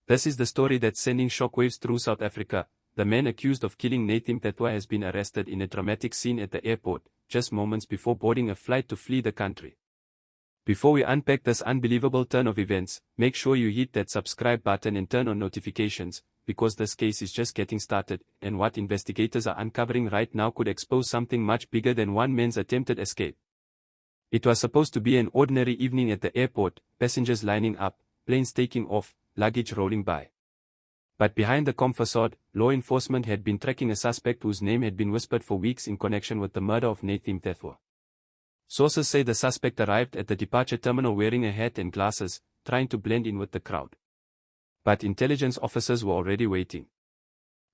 This is the story that's sending shockwaves through South Africa. The man accused of killing Nathi Mthethwa has been arrested in a dramatic scene at the airport, just moments before boarding a flight to flee the country. Before we unpack this unbelievable turn of events, make sure you hit that subscribe button and turn on notifications, because this case is just getting started, and what investigators are uncovering right now could expose something much bigger than one man's attempted escape. It was supposed to be an ordinary evening at the airport, passengers lining up, planes taking off, luggage rolling by. But behind the calm facade, law enforcement had been tracking a suspect whose name had been whispered for weeks in connection with the murder of Nathi Mthethwa. Sources say the suspect arrived at the departure terminal wearing a hat and glasses, trying to blend in with the crowd. But intelligence officers were already waiting.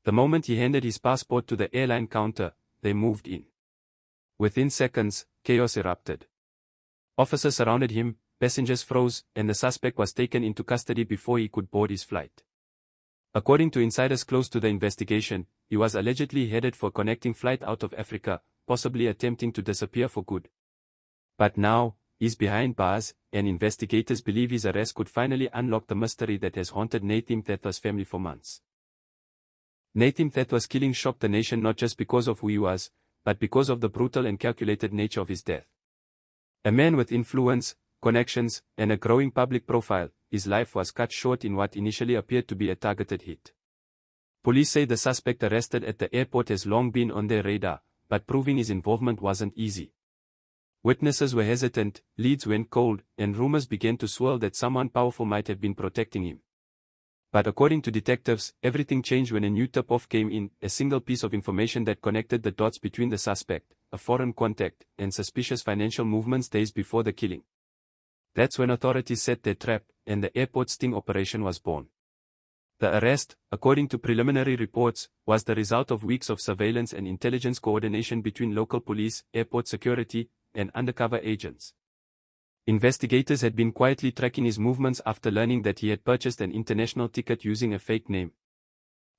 The moment he handed his passport to the airline counter, they moved in. Within seconds, chaos erupted. Officers surrounded him, passengers froze, and the suspect was taken into custody before he could board his flight. According to insiders close to the investigation, he was allegedly headed for a connecting flight out of Africa, possibly attempting to disappear for good. But now, he's behind bars, and investigators believe his arrest could finally unlock the mystery that has haunted Nathi Mthethwa's family for months. Nathi Mthethwa's killing shocked the nation not just because of who he was, but because of the brutal and calculated nature of his death. A man with influence, connections, and a growing public profile, his life was cut short in what initially appeared to be a targeted hit. Police say the suspect arrested at the airport has long been on their radar, but proving his involvement wasn't easy. Witnesses were hesitant, leads went cold, and rumors began to swirl that someone powerful might have been protecting him. But according to detectives, everything changed when a new tip-off came in, a single piece of information that connected the dots between the suspect, a foreign contact, and suspicious financial movements days before the killing. That's when authorities set their trap, and the airport sting operation was born. The arrest, according to preliminary reports, was the result of weeks of surveillance and intelligence coordination between local police, airport security, and undercover agents. Investigators had been quietly tracking his movements after learning that he had purchased an international ticket using a fake name.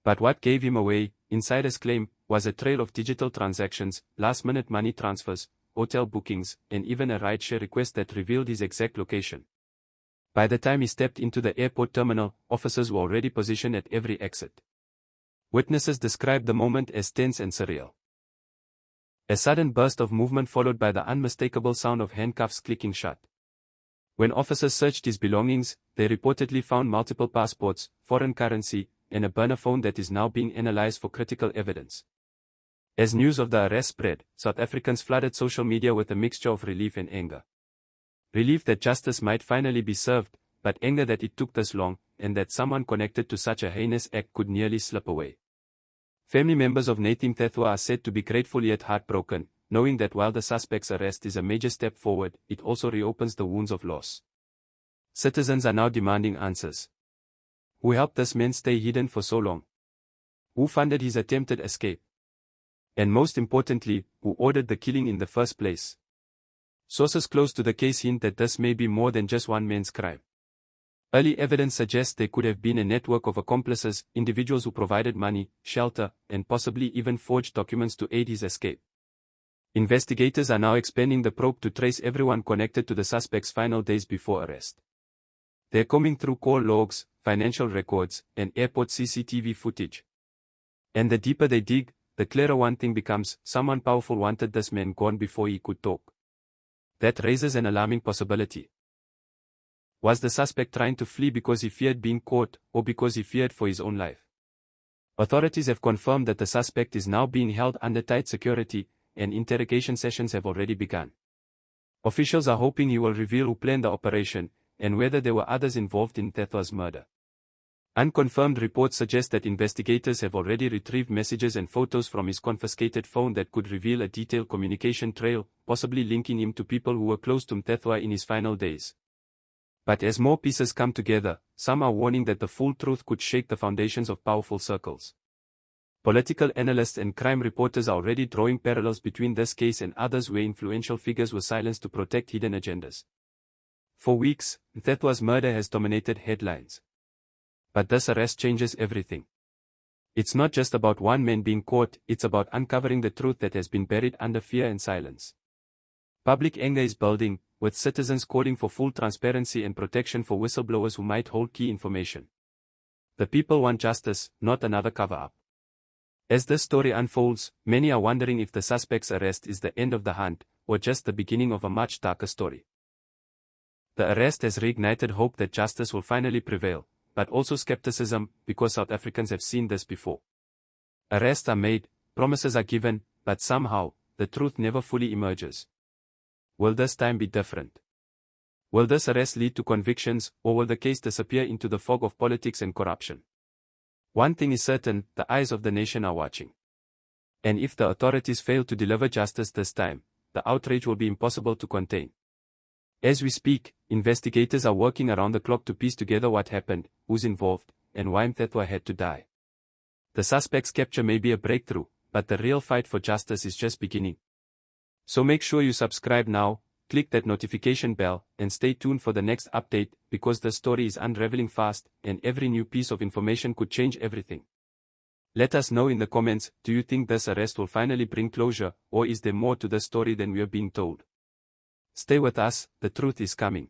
But what gave him away, insiders claim, was a trail of digital transactions, last-minute money transfers, hotel bookings, and even a rideshare request that revealed his exact location. By the time he stepped into the airport terminal, officers were already positioned at every exit. Witnesses described the moment as tense and surreal. A sudden burst of movement followed by the unmistakable sound of handcuffs clicking shut. When officers searched his belongings, they reportedly found multiple passports, foreign currency, and a burner phone that is now being analyzed for critical evidence. As news of the arrest spread, South Africans flooded social media with a mixture of relief and anger. Relief that justice might finally be served, but anger that it took this long, and that someone connected to such a heinous act could nearly slip away. Family members of Nathi Mthethwa are said to be grateful yet heartbroken, knowing that while the suspect's arrest is a major step forward, it also reopens the wounds of loss. Citizens are now demanding answers. Who helped this man stay hidden for so long? Who funded his attempted escape? And most importantly, who ordered the killing in the first place? Sources close to the case hint that this may be more than just one man's crime. Early evidence suggests there could have been a network of accomplices, individuals who provided money, shelter, and possibly even forged documents to aid his escape. Investigators are now expanding the probe to trace everyone connected to the suspect's final days before arrest. They're combing through call logs, financial records, and airport CCTV footage. And the deeper they dig, the clearer one thing becomes: someone powerful wanted this man gone before he could talk. That raises an alarming possibility. Was the suspect trying to flee because he feared being caught, or because he feared for his own life? Authorities have confirmed that the suspect is now being held under tight security, and interrogation sessions have already begun. Officials are hoping he will reveal who planned the operation, and whether there were others involved in Mthethwa's murder. Unconfirmed reports suggest that investigators have already retrieved messages and photos from his confiscated phone that could reveal a detailed communication trail, possibly linking him to people who were close to Mthethwa in his final days. But as more pieces come together, some are warning that the full truth could shake the foundations of powerful circles. Political analysts and crime reporters are already drawing parallels between this case and others where influential figures were silenced to protect hidden agendas. For weeks, Mthethwa's murder has dominated headlines. But this arrest changes everything. It's not just about one man being caught, it's about uncovering the truth that has been buried under fear and silence. Public anger is building, with citizens calling for full transparency and protection for whistleblowers who might hold key information. The people want justice, not another cover-up. As this story unfolds, many are wondering if the suspect's arrest is the end of the hunt, or just the beginning of a much darker story. The arrest has reignited hope that justice will finally prevail, but also skepticism, because South Africans have seen this before. Arrests are made, promises are given, but somehow, the truth never fully emerges. Will this time be different? Will this arrest lead to convictions, or will the case disappear into the fog of politics and corruption? One thing is certain, the eyes of the nation are watching. And if the authorities fail to deliver justice this time, the outrage will be impossible to contain. As we speak, investigators are working around the clock to piece together what happened, who's involved, and why Mthethwa had to die. The suspect's capture may be a breakthrough, but the real fight for justice is just beginning. So make sure you subscribe now, click that notification bell, and stay tuned for the next update, because the story is unraveling fast, and every new piece of information could change everything. Let us know in the comments, do you think this arrest will finally bring closure, or is there more to the story than we are being told? Stay with us, the truth is coming.